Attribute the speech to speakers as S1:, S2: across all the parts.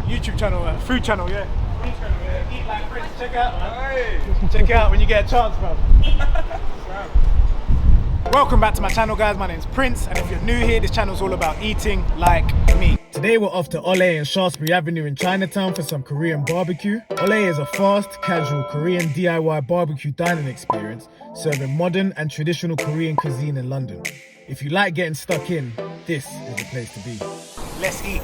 S1: YouTube channel, food channel, yeah. Food channel, yeah. Eat like Prince. Check out, man. Hey. Check it out when you get a chance, man. Welcome back to my channel, guys. My name's Prince, and if you're new here, this channel is all about eating like me. Today we're off to Olle in Shaftesbury Avenue in Chinatown for some Korean barbecue. Olle is a fast, casual Korean DIY barbecue dining experience serving modern and traditional Korean cuisine in London. If you like getting stuck in, this is the place to be. Let's eat.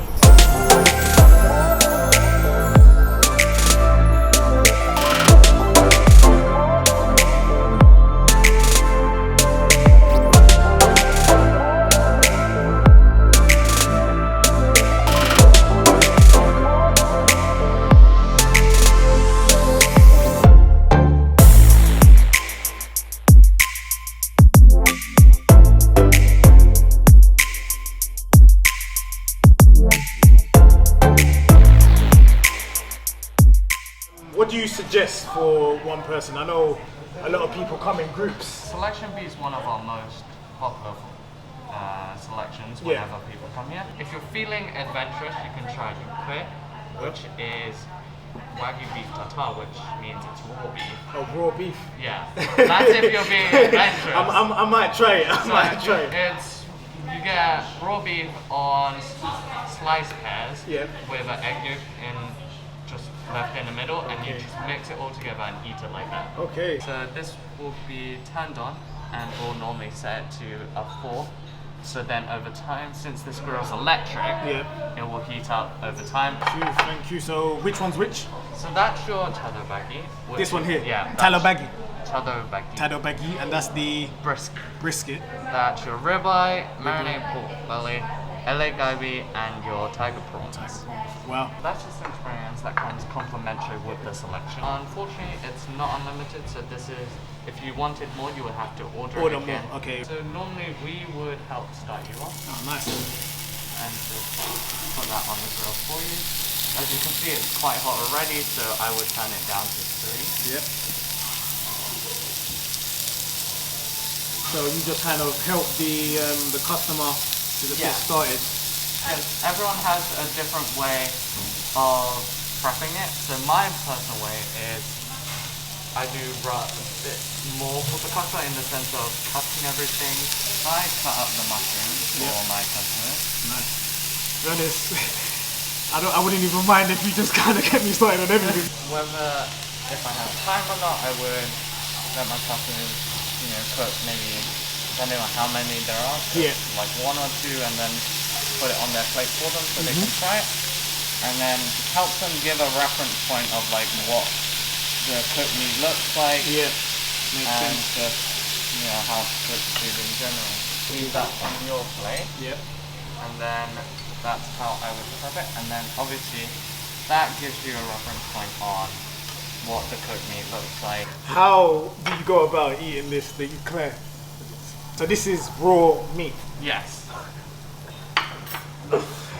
S1: What do you suggest for one person? I know a lot of people come in groups.
S2: Selection B is one of our most popular selections whenever people come here. If you're feeling adventurous, you can try Yuk Hwae, which is wagyu beef tartare, which means it's raw beef.
S1: Oh, raw beef?
S2: Yeah. That's if you're being adventurous.
S1: I might try it.
S2: You get raw beef on sliced pears with an egg yolk just left in the middle, and you just mix it all together and eat it like that.
S1: Okay.
S2: So this will be turned on and we'll normally set to a 4. So then over time, since this grill is electric, it will heat up over time.
S1: Thank you. So which one's which?
S2: So that's your chadol baegi.
S1: This one here?
S2: Yeah.
S1: Chadol baegi.
S2: Chadol baegi,
S1: and that's the brisket.
S2: That's your ribeye, marinated pork belly, LA galbi, and your tiger prawns.
S1: Wow.
S2: That's just an experience that comes complimentary with the selection. Unfortunately, it's not unlimited, so this is, if you wanted more, you would have to order it again.
S1: More, okay.
S2: So normally we would help start you off.
S1: Oh, nice.
S2: And just put that on the grill for you. As you can see, it's quite hot already, so I would turn it down to 3.
S1: Yep. So you just kind of help the customer to just get started.
S2: And everyone has a different way of prepping it. So my personal way is I do a bit more for the customer in the sense of cutting everything. I cut up the mushrooms for my customers.
S1: Nice. To be honest, I wouldn't even mind if you just kind of get me started on everything.
S2: Whether if I have time or not, I would let my customers, cook maybe depending on how many there are. Like 1 or 2, and then put it on their plate for them so they can try it, and then help them give a reference point of like what the cooked meat looks like,
S1: makes
S2: and
S1: sense.
S2: just how to cook food in general. Leave that on your plate, and then that's how I would prep it, and then obviously that gives you a reference point on what the cooked meat looks like. How
S1: do you go about eating this, the Yuk Hwae? So this is raw meat?
S2: Yes.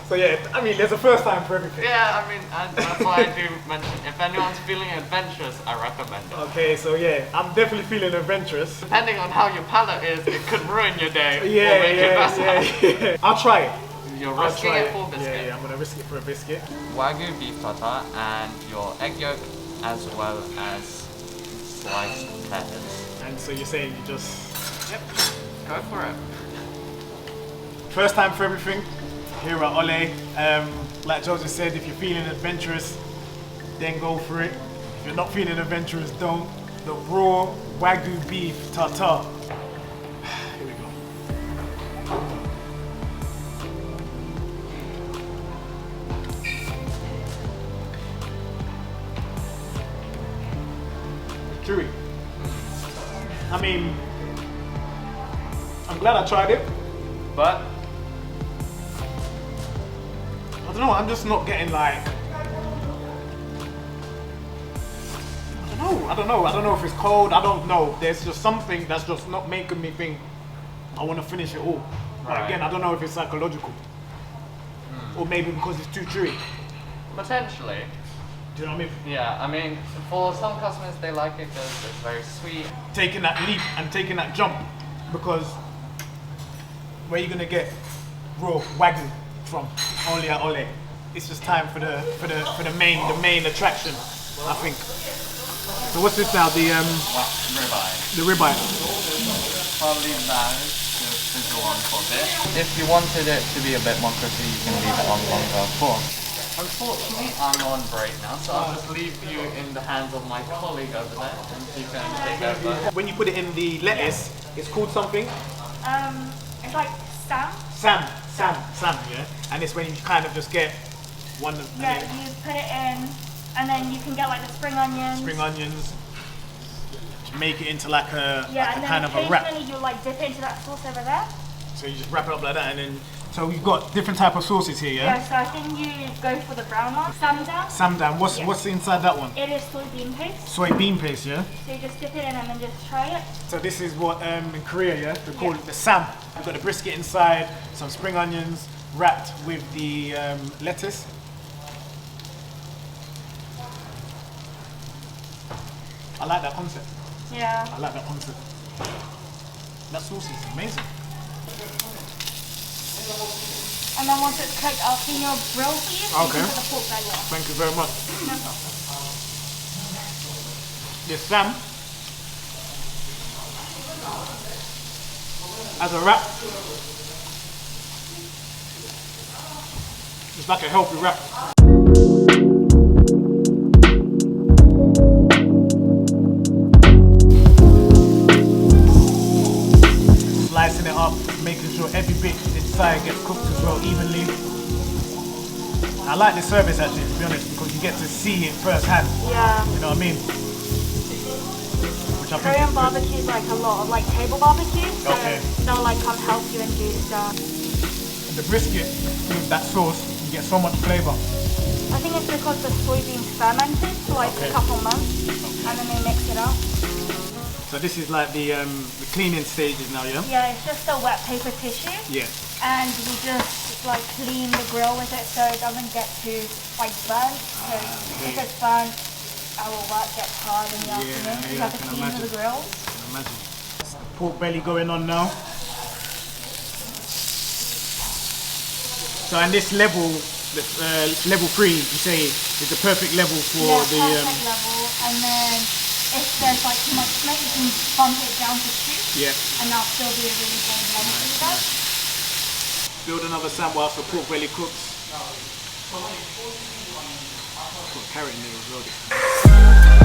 S1: So I mean, there's a first time for everything.
S2: Yeah, I mean, and that's why I do mention, if anyone's feeling adventurous, I recommend it.
S1: Okay, so I'm definitely feeling adventurous.
S2: Depending on how your palate is, it could ruin your day.
S1: Yeah. I'll try it.
S2: You're risking it for a biscuit.
S1: Yeah, I'm gonna risk it for a biscuit.
S2: Wagyu beef tartare and your egg yolk, as well as sliced pears.
S1: And so you're saying you just...
S2: Yep, go for it.
S1: First time for everything. Here at Olle, like Joseph said, if you're feeling adventurous, then go for it. If you're not feeling adventurous, don't. The raw wagyu beef tartare. Here we go. Chewy. I mean, I'm glad I tried it, but I don't know, I'm just not getting like, I don't know if it's cold, I don't know. There's just something that's just not making me think I want to finish it all. But again, I don't know if it's psychological. Or maybe because it's too chewy.
S2: Potentially.
S1: Do you know what I mean?
S2: Yeah, I mean, for some customers they like it because it's very sweet.
S1: Taking that leap and taking that jump, because where are you going to get raw wagyu from? Only at Olle. it's just time for the main attraction, I think. So what's this now? The
S2: Ribeye.
S1: the ribeye.
S2: I'll leave that to sizzle on for a bit. If you wanted it to be a bit more crispy, you can leave it on longer, of course. Unfortunately, I'm on break now, so I'll just leave you in the hands of my colleague over there, and you can take over.
S1: When you put it in the lettuce, it's called something?
S3: It's like Sam.
S1: Sam, yeah? And it's when you kind of just get one of
S3: Yeah, you put it in, and then you can get like the spring onions.
S1: Make it into like a,
S3: Yeah,
S1: like
S3: and
S1: a
S3: then
S1: kind of a wrap.
S3: occasionally you like dip it into that sauce over there.
S1: So you just wrap it up like that, and then so we've got different type of sauces here, yeah?
S3: Yeah, so I think you go for the brown one. Samjang.
S1: Samdam. What's inside that one?
S3: It is soybean paste.
S1: Soybean paste, yeah?
S3: So you just dip it in and then just try it.
S1: So this is what in Korea, yeah, they call it the sam. We've got the brisket inside, some spring onions wrapped with the lettuce. I like that concept.
S3: Yeah.
S1: I like that concept. That sauce is amazing.
S3: And then once it's cooked, I'll clean your grill for you. So
S1: Okay.
S3: You can put the pork belly on.
S1: Thank you very much.
S3: No problem.
S1: The sam as a wrap. It's like a healthy wrap. Slicing it up, making sure every bit inside gets cooked as well evenly. I like this service actually, to be honest, because you get to see it firsthand.
S3: Yeah.
S1: You know what I mean? Which I think
S3: Korean
S1: is good.
S3: barbecue is like a lot of like table barbecue, so
S1: Okay.
S3: they'll like come help you and do stuff.
S1: The brisket with that sauce, you get so much flavour.
S3: I think it's because the soybeans fermented for like
S1: Okay.
S3: a couple months, and then they mix it up.
S1: So this is like the cleaning stages now, yeah?
S3: Yeah, it's just a wet paper tissue,
S1: Yeah.
S3: and you just like clean the grill with it so it doesn't get too like burnt. So if it's burnt, our work gets hard in the afternoon. You have to
S1: I can
S3: clean
S1: imagine.
S3: the grill.
S1: I can imagine. Pork belly going on now. So and this level, level 3, you say, is the perfect level for
S3: Yeah,
S1: the.
S3: perfect level. And then if there's like too much smoke, you can bump it down to 2.
S1: Yeah.
S3: And that'll still be a really good level for you guys.
S1: Build another sandwich whilst the pork belly cooks. Put carrot in there as well.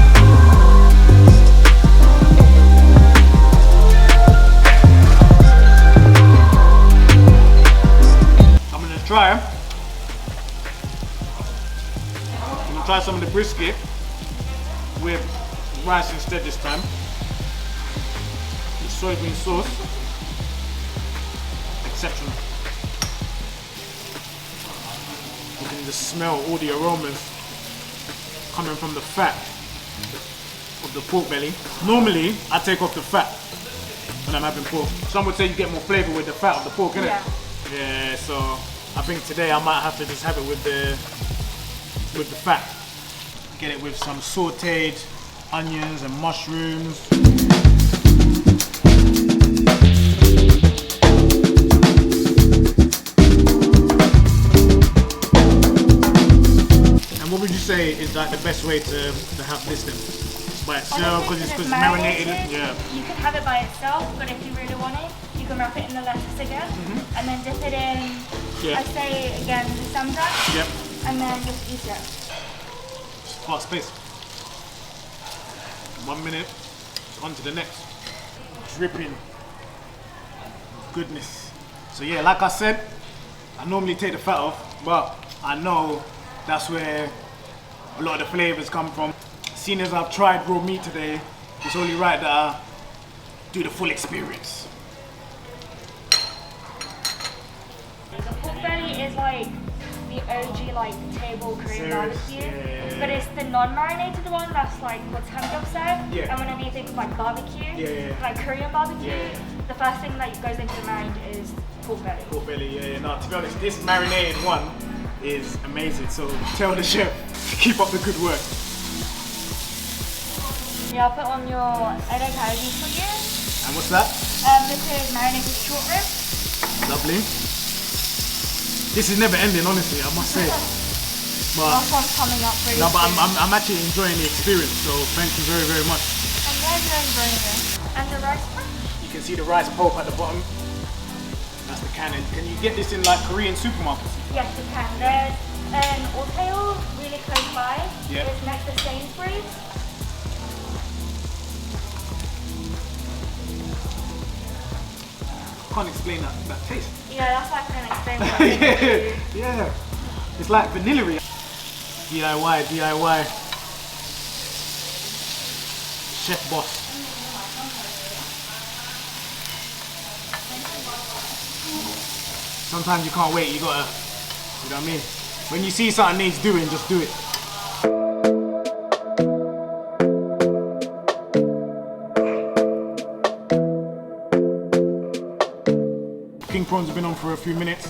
S1: this time. I'm gonna try some of the brisket with rice instead this time. The soybean sauce, exceptional. You can just smell all the aromas coming from the fat of the pork belly. Normally, I take off the fat when I'm having pork. Some would say you get more flavor with the fat of the pork, innit?
S3: Yeah.
S1: Yeah, so I think today I might have to just have it with the fat. Get it with some sauteed onions and mushrooms. And what would you say is like the best way to have this then? By itself, because it's marinated? Yeah.
S3: You can have it by itself, but if you really want it, you can wrap it in the lettuce again, and then dip it in,
S1: Yeah.
S3: I say again, the samjang,
S1: Yep.
S3: and then just eat it.
S1: Fast pace. 1 minute, on to the next. Dripping goodness. So yeah, like I said, I normally take the fat off, but I know that's where a lot of the flavors come from. Seeing as I've tried raw meat today, it's only right that I do the full experience.
S3: The pork belly is like the OG like table Korean
S1: Serious?
S3: barbecue,
S1: Yeah.
S3: but it's the non-marinated one that's like what's hamgyeopsal.
S1: Yeah.
S3: And whenever you think of like barbecue,
S1: Yeah.
S3: like Korean barbecue,
S1: Yeah.
S3: the first thing that goes into the mind is pork belly.
S1: Pork belly, yeah. No, to be honest, this marinated one is amazing. So tell the chef to keep up the good work.
S3: Yeah, I'll put on your egg galbi for you.
S1: And what's that?
S3: This is marinated short rib.
S1: Lovely. This is never ending, honestly, I must say. But
S3: last one's coming up pretty
S1: no, but
S3: soon.
S1: I'm actually enjoying the experience. So thank you very, very much.
S3: And there's your ingredient. And the rice pan?
S1: You can see the rice pulp at the bottom. That's the can. And can you get this in like Korean supermarkets?
S3: Yes, you can. There's an Olle really close by.
S1: Yeah.
S3: It's next to Sainsbury's.
S1: Can't explain that taste.
S3: Yeah, that's why I couldn't explain what it is.
S1: Yeah. It's like vanilla-y. DIY. Chef boss. Sometimes you can't wait, you gotta, you know what I mean? When you see something needs doing, just do it. King prawns have been on for a few minutes.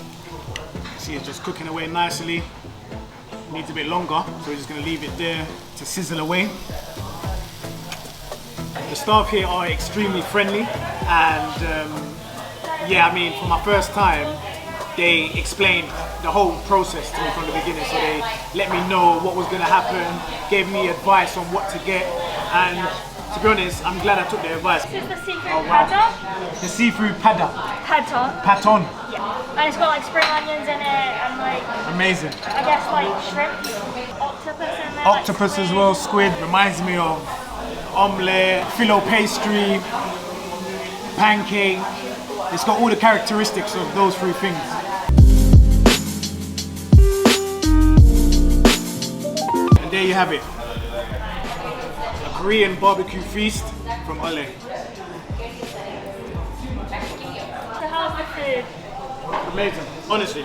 S1: See, it's just cooking away nicely. Needs a bit longer, so we're just gonna leave it there to sizzle away. The staff here are extremely friendly, and yeah, I mean, for my first time, they explained the whole process to me from the beginning. So they let me know what was gonna happen, gave me advice on what to get, and to be honest, I'm glad I took their advice.
S3: This is the seafood pajeon.
S1: The seafood pada. Paton.
S3: Yeah. And it's got like spring onions in it and like,
S1: Amazing.
S3: I guess like shrimp, octopus in there.
S1: Octopus
S3: like
S1: as well, squid. Reminds me of omelette, phyllo pastry, pancake. It's got all the characteristics of those three things. And there you have it. A Korean barbecue feast from Olle.
S3: So how's the food?
S1: Amazing, honestly.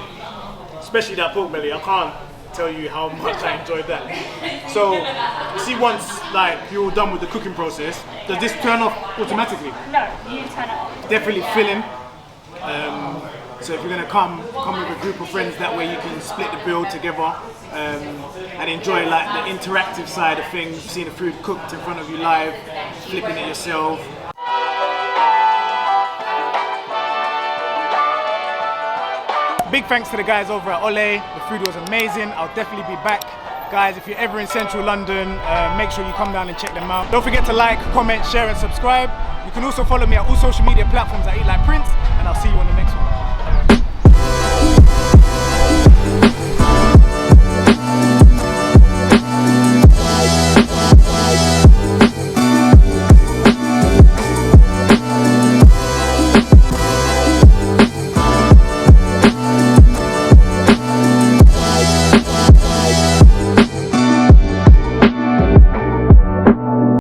S1: Especially that pork belly. I can't tell you how much I enjoyed that. So, you see, once like you're done with the cooking process, does this turn off automatically?
S3: No, you turn it off.
S1: Definitely filling. So if you're gonna come with a group of friends, that way you can split the bill together and enjoy like the interactive side of things, seeing the food cooked in front of you live, flipping it yourself. Big thanks to the guys over at Olle. The food was amazing. I'll definitely be back. Guys, if you're ever in central London, make sure you come down and check them out. Don't forget to like, comment, share and subscribe. You can also follow me at all social media platforms at Eat Like Prince, and I'll see you on the next one.